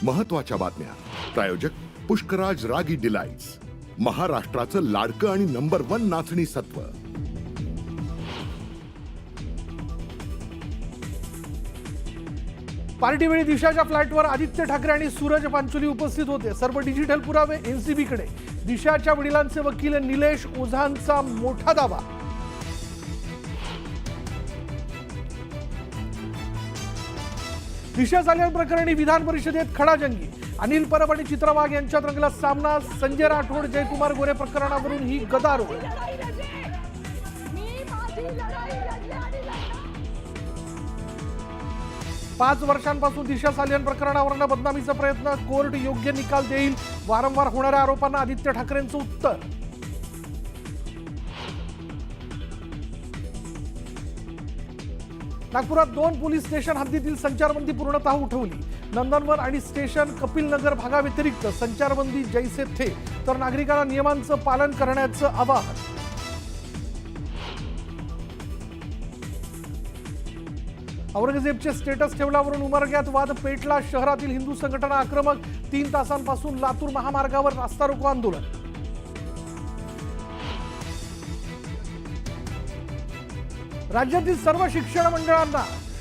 महत्त्वाच्या बातम्या. प्रायोजक पुष्कराज रागी डिलाइट्स, महाराष्ट्राचं लाडकं आणि नंबर 1 नाचणी सत्व. पार्टीवेळी दिशाच्या फ्लॅटवर आदित्य ठाकरे आणि सूरज पांचोली उपस्थित होते. सर्व डिजिटल पुरावे एनसीबी कडे. दिशाच्या वडिलांचे वकील निलेश ओझांचा मोठा दावा. दिशा चाल्यान प्रकरणी विधान परिषदेत खडाजंगी. अनिल परब आणि चित्रा वाघ यांच्यात रंगला सामना. संजय राठोड जयकुमार गोरे प्रकरणावरून ही गदारोळ. 5 वर्षांपासून दिशा सालियन प्रकरणावरून बदनामीचा प्रयत्न. कोर्ट योग्य निकाल देईल. वारंवार होणाऱ्या आरोपांना आदित्य ठाकरेंचं उत्तर. नागपुरात 2 पोलीस स्टेशन हद्दीतील संचारबंदी पूर्णतः उठवली. नंदनवन आणि स्टेशन कपिलनगर भागाव्यतिरिक्त संचारबंदी जैसे थे, तर नागरिकांना नियमांचं पालन करण्याचं आवाहन. औरंगजेबचे स्टेटस ठेवल्यावरून उमरग्यात वाद पेटला. शहरातील हिंदू संघटना आक्रमक. 3 तासांपासून लातूर महामार्गावर रास्ता रोको आंदोलन. राज्यातील सर्व शिक्षण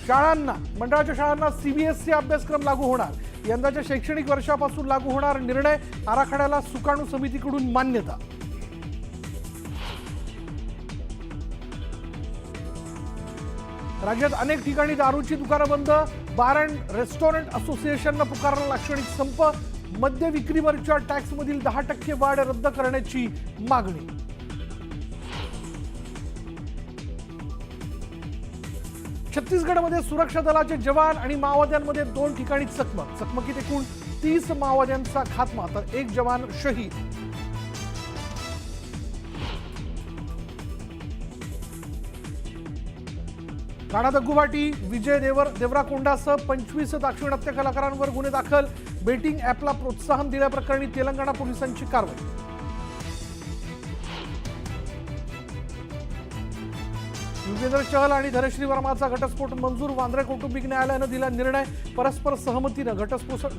शाळांना मंडळाच्या शाळांना सीबीएसई अभ्यासक्रम लागू होणार. यंदाच्या शैक्षणिक वर्षापासून लागू होणार निर्णय. आराखड्याला सुकाणू समितीकडून मान्यता. राज्यात अनेक ठिकाणी दारूची दुकानं बंद. बार अँड रेस्टॉरंट असोसिएशननं पुकारला लाक्षणिक संप. मद्य विक्रीवरच्या टॅक्समधील 10% वाढ रद्द करण्याची मागणी. छत्तीसगडमध्ये सुरक्षा दलाचे जवान आणि माओवाद्यांमध्ये 2 ठिकाणी चकमक. चकमकीत एकूण 30 माओवाद्यांचा खात्मा, तर 1 जवान शहीद. राणा दग्गुबाटी, विजय देवराकोंडासह 25 दाक्षिणात्य कलाकारांवर गुन्हे दाखल. बेटिंग ॲपला प्रोत्साहन दिल्याप्रकरणी तेलंगणा पोलिसांची कारवाई. युगेंद्र चहल आणि धनश्री वर्माचा घटस्फोट मंजूर. वांद्रे कौटुंबिक न्यायालयानं दिला निर्णय. परस्पर सहमतीनं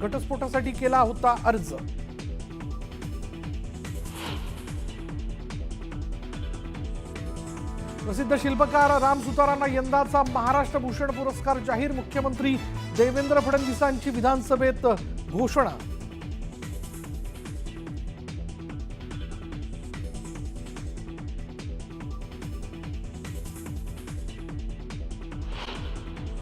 घटस्फोटासाठी केला होता अर्ज. प्रसिद्ध शिल्पकार राम सुतारांना यंदाचा महाराष्ट्र भूषण पुरस्कार जाहीर. मुख्यमंत्री देवेंद्र फडणवीसांची विधानसभेत घोषणा.